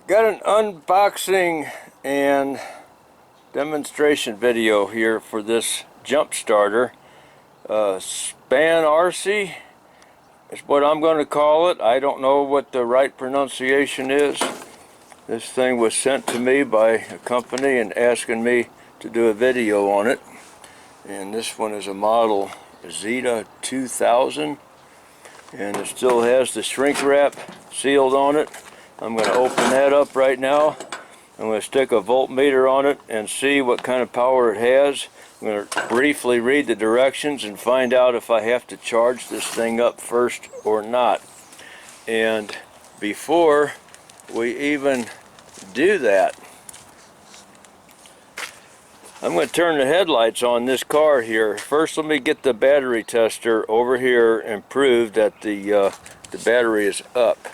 Got an unboxing and demonstration video here for this jump starter. SPANARCI is what I'm going to call it. I don't know what the right pronunciation is. This thing was sent to me by a company and asking me to do a video on it. And this one is a model Zeta 2000. And it still has the shrink wrap sealed on it. I'm going to open that up right now. I'm going to stick a voltmeter on it and see what kind of power it has. I'm going to briefly read the directions and find out if I have to charge this thing up first or not. And before we even do that, I'm going to turn the headlights on this car here. First, let me get the battery tester over here and prove that the battery is up.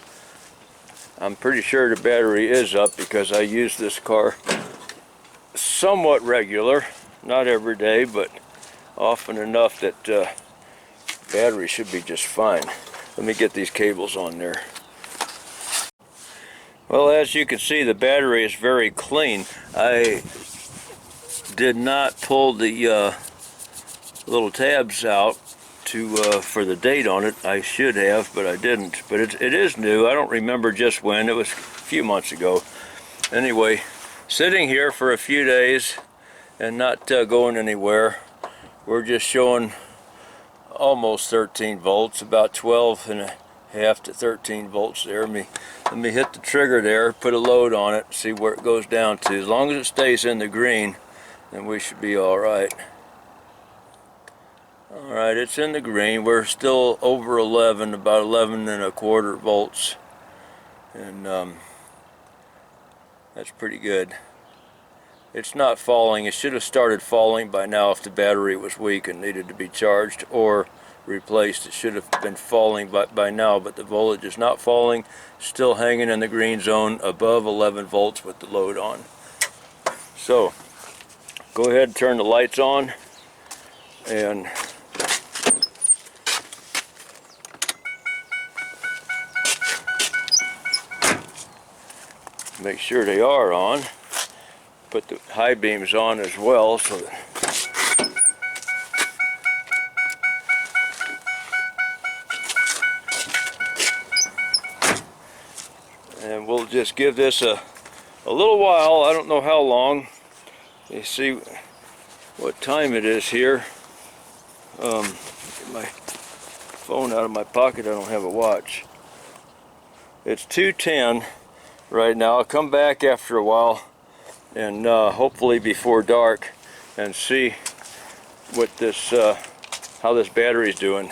I'm pretty sure the battery is up because I use this car somewhat regular, not every day, but often enough that battery should be just fine. Let me get these cables on there. Well, as you can see, the battery is very clean. I did not pull the little tabs out for the date on it. I should have, but I didn't. But it is new. I don't remember just when. It was a few months ago. Anyway, sitting here for a few days and not going anywhere. We're just showing almost 13 volts, about 12 and a half to 13 volts there. Let me hit the trigger there, put a load on it, see where it goes down to. As long as it stays in the green, then we should be all right. Alright, it's in the green. We're still over 11, about 11 and a quarter volts. And that's pretty good. It's not falling. It should have started falling by now if the battery was weak and needed to be charged or replaced. It should have been falling by now, but the voltage is not falling. Still hanging in the green zone above 11 volts with the load on. So, go ahead and turn the lights on and make sure they are on. Put the high beams on as well, so that and we'll just give this a little while. I don't know how long. You see what time it is here. Get my phone out of my pocket. I don't have a watch. It's 2:10 right now. I'll come back after a while and hopefully before dark and see what this how this battery's doing.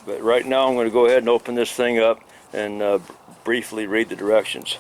But right now I'm going to go ahead and open this thing up and briefly read the directions.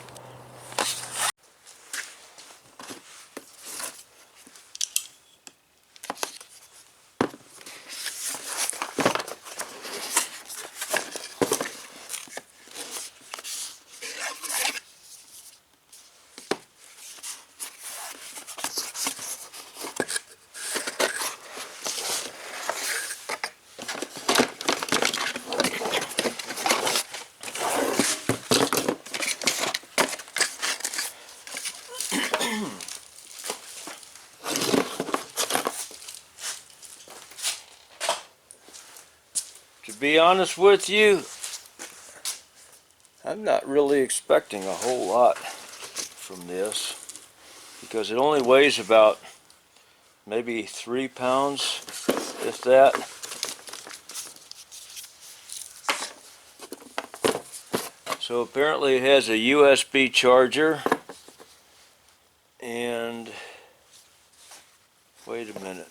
To be honest with you, I'm not really expecting a whole lot from this because it only weighs about maybe 3 pounds, if that. So apparently it has a USB charger, and wait a minute.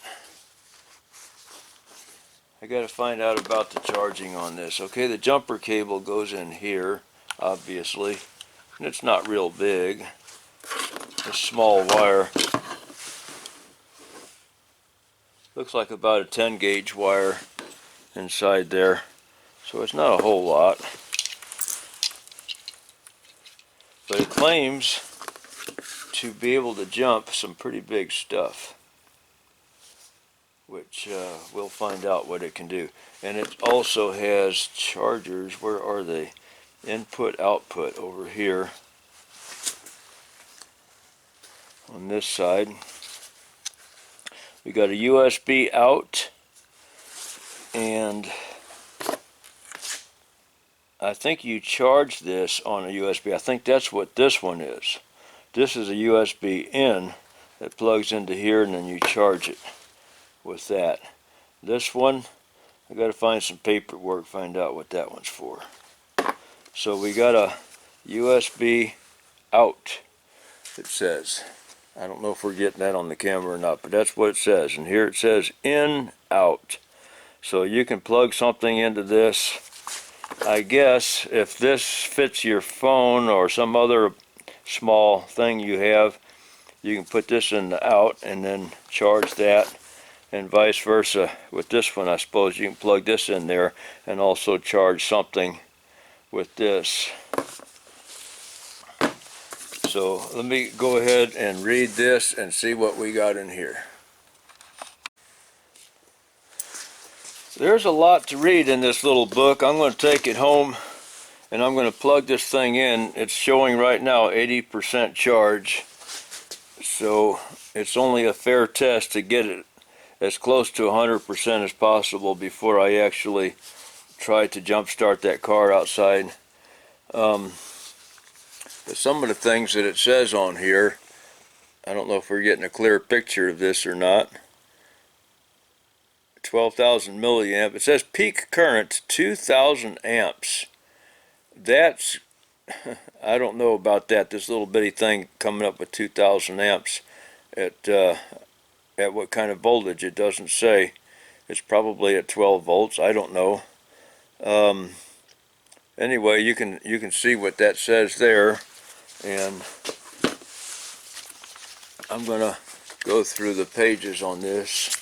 I gotta find out about the charging on this. Okay, the jumper cable goes in here, obviously, and it's not real big. It's a small wire. Looks like about a 10 gauge wire inside there, so it's not a whole lot. But it claims to be able to jump some pretty big stuff, which we'll find out what it can do. And it also has chargers. Where are they? Input, output over here. on this side. We got a USB out, and I think you charge this on a USB. I think that's what this one is. This is a USB in that plugs into here, and then you charge it with that. This one, I got to find some paperwork, find out what that one's for. So we got a USB out, it says. I don't know if we're getting that on the camera or not, but that's what it says. And here it says in, out. So you can plug something into this. I guess if this fits your phone or some other small thing you have, you can put this in the out and then charge that, and vice versa. With this one, I suppose you can plug this in there and also charge something with this. So let me go ahead and read this and see what we got in here. There's a lot to read in this little book. I'm going to take it home and I'm going to plug this thing in. It's showing right now 80% charge. So it's only a fair test to get it as close to 100% as possible before I actually try to jump start that car outside. But some of the things that it says on here, I don't know if we're getting a clear picture of this or not. 12,000 milliamp. It says peak current 2,000 amps. That's, I don't know about that. This little bitty thing coming up with 2,000 amps at what kind of voltage, it doesn't say. It's probably at 12 volts. I don't know. Anyway, you can see what that says there, and I'm gonna go through the pages on this.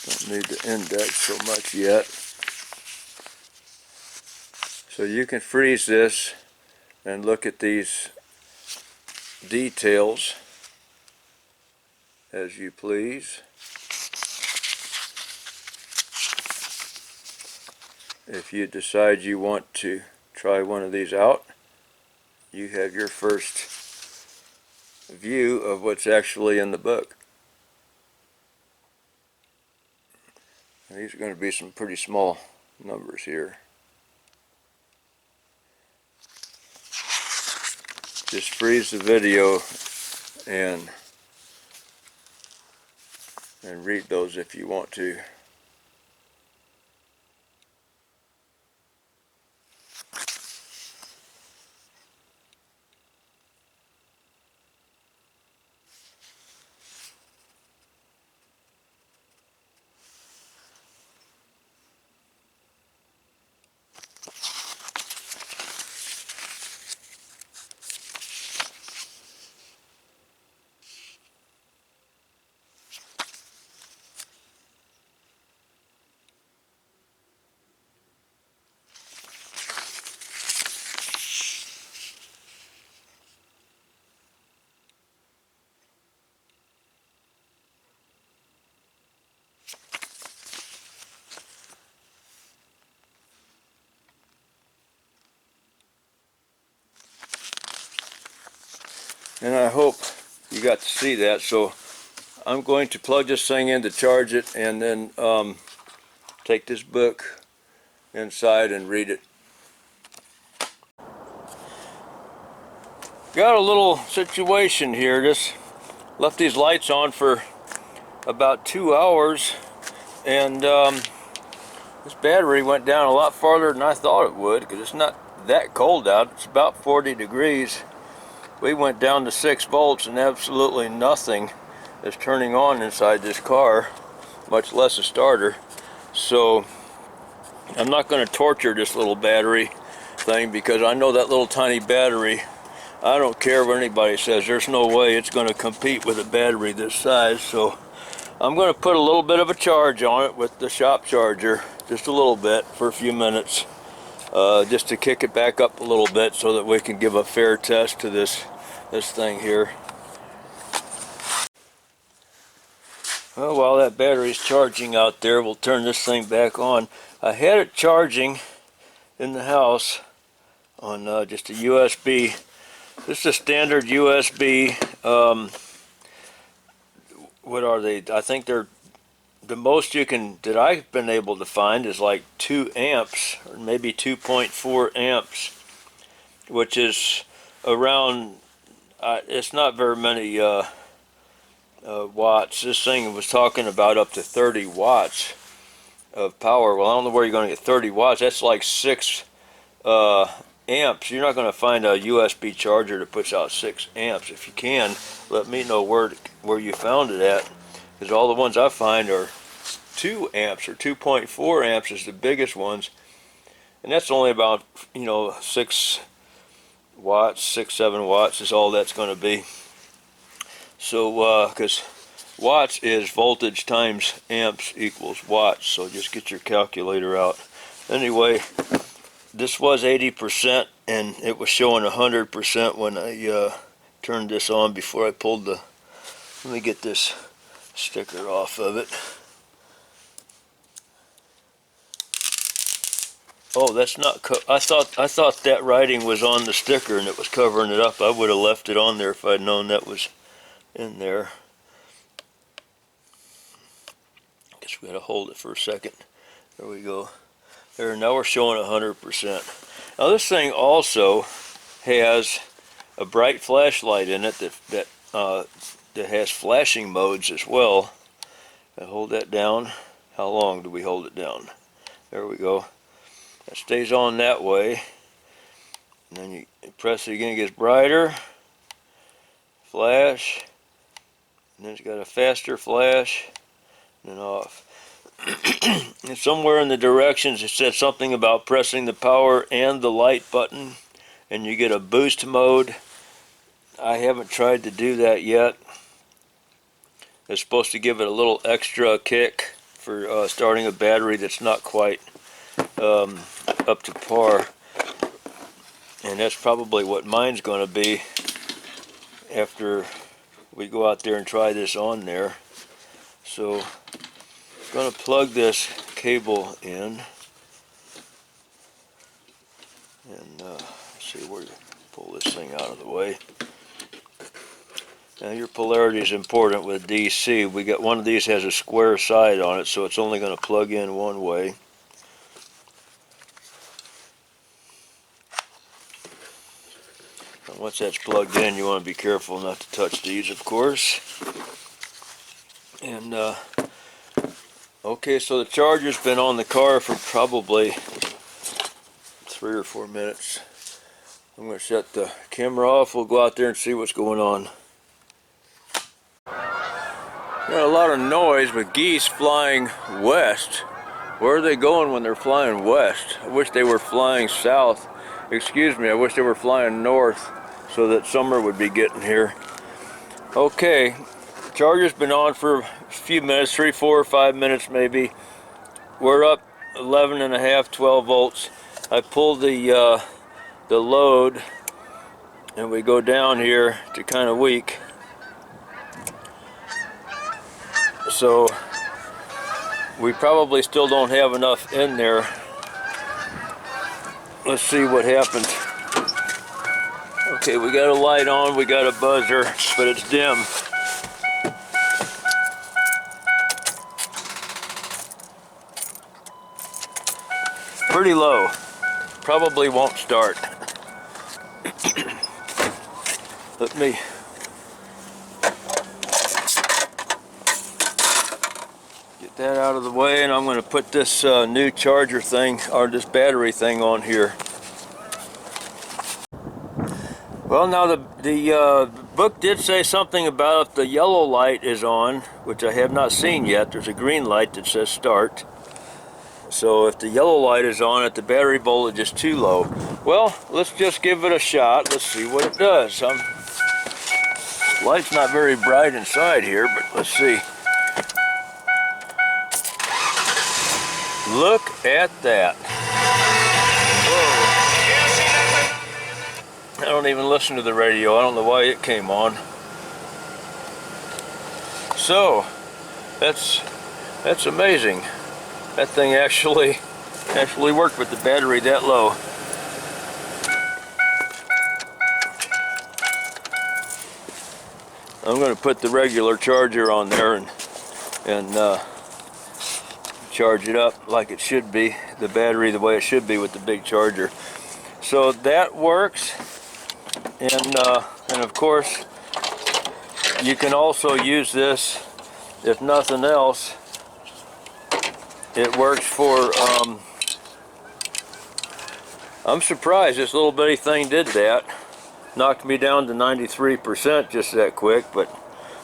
Don't need to index so much yet. So you can freeze this and look at these details as you please. If you decide you want to try one of these out, you have your first view of what's actually in the book. And these are going to be some pretty small numbers here. Just freeze the video and read those if you want to. And I hope you got to see that. So I'm going to plug this thing in to charge it, and then take this book inside and read it. Got a little situation here. Just left these lights on for about 2 hours, and this battery went down a lot farther than I thought it would, because it's not that cold out. It's about 40 degrees. We went down to 6 volts and absolutely nothing is turning on inside this car, much less a starter. So I'm not going to torture this little battery thing, because I know that little tiny battery, I don't care what anybody says, there's no way it's going to compete with a battery this size. So I'm going to put a little bit of a charge on it with the shop charger, just a little bit for a few minutes. Just to kick it back up a little bit so that we can give a fair test to this thing here. Well, while that battery's charging out there, we'll turn this thing back on. I had it charging in the house on just a USB This is a standard USB. What are they? I think they're the most that I've been able to find is like 2 amps, or maybe 2.4 amps, which is around. It's not very many watts. This thing was talking about up to 30 watts of power. Well, I don't know where you're going to get 30 watts. That's like 6 amps. You're not going to find a USB charger that puts out 6 amps. If you can, let me know where you found it at, because all the ones I find are 2 amps or 2.4 amps is the biggest ones, and that's only about 6 watts, 6-7 watts is all that's going to be. So because watts is voltage times amps equals watts, so just get your calculator out. Anyway, this was 80% and it was showing 100% when I turned this on before I pulled the, let me get this sticker off of it. Oh, that's not, I thought that writing was on the sticker and it was covering it up. I would have left it on there if I'd known that was in there. Guess we gotta hold it for a second. There we go. There, now we're showing 100%. Now this thing also has a bright flashlight in it that has flashing modes as well. I hold that down. How long do we hold it down? There we go. It stays on that way, and then you press it again, it gets brighter, flash, and then it's got a faster flash, and then off. And somewhere in the directions it said something about pressing the power and the light button, and you get a boost mode. I haven't tried to do that yet. It's supposed to give it a little extra kick for starting a battery that's not quite up to par, and that's probably what mine's going to be after we go out there and try this on there. So I'm going to plug this cable in, and see where to pull this thing out of the way. Now your polarity is important with DC. We got one of these has a square side on it, so it's only going to plug in one way. Once that's plugged in, you want to be careful not to touch these, of course. And okay, so the charger's been on the car for probably 3 or 4 minutes. I'm going to shut the camera off. We'll go out there and see what's going on. Got a lot of noise with geese flying west. Where are they going when they're flying west? I wish they were flying south. Excuse me, I wish they were flying north, so that summer would be getting here. Okay, charger's been on for a few minutes, 3, 4, 5 minutes maybe. We're up 11.5, 12 volts. I pulled the load, and we go down here to kind of weak. So we probably still don't have enough in there. Let's see what happens. Okay, we got a light on, we got a buzzer, but it's dim. Pretty low. Probably won't start. Let me get that out of the way, and I'm going to put this new charger thing, or this battery thing, on here. Well, now the book did say something about the yellow light is on, which I have not seen yet. There's a green light that says start. So if the yellow light is on, the battery voltage is too low. Well, let's just give it a shot. Let's see what it does. Light's not very bright inside here, but let's see. Look at that. I don't even listen to the radio. I don't know why it came on. So, that's amazing. That thing actually worked with the battery that low. I'm going to put the regular charger on there and charge it up like it should be, the battery the way it should be with the big charger. So that works, and of course you can also use this, if nothing else, it works for, I'm surprised this little bitty thing did that. Knocked me down to 93% just that quick, but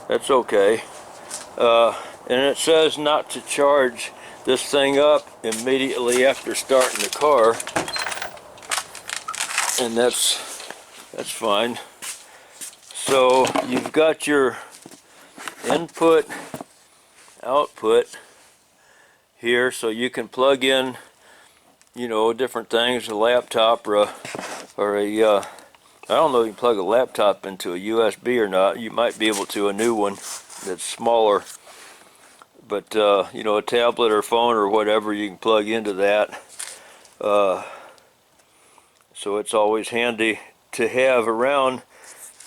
that's okay. And it says not to charge this thing up immediately after starting the car, and that's fine. So you've got your input output here, so you can plug in, you know, different things, a laptop or a I don't know if you can plug a laptop into a USB or not. You might be able to, a new one that's smaller. But, you know, a tablet or phone or whatever, you can plug into that. So it's always handy to have around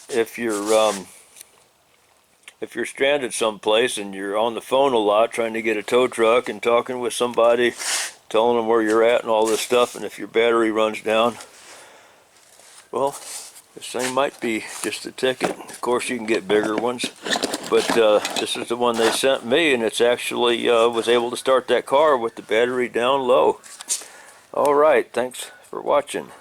if you're stranded someplace and you're on the phone a lot trying to get a tow truck and talking with somebody, telling them where you're at and all this stuff, and if your battery runs down, well, this thing might be just a ticket. Of course, you can get bigger ones, but this is the one they sent me, and it's actually was able to start that car with the battery down low. All right, thanks for watching.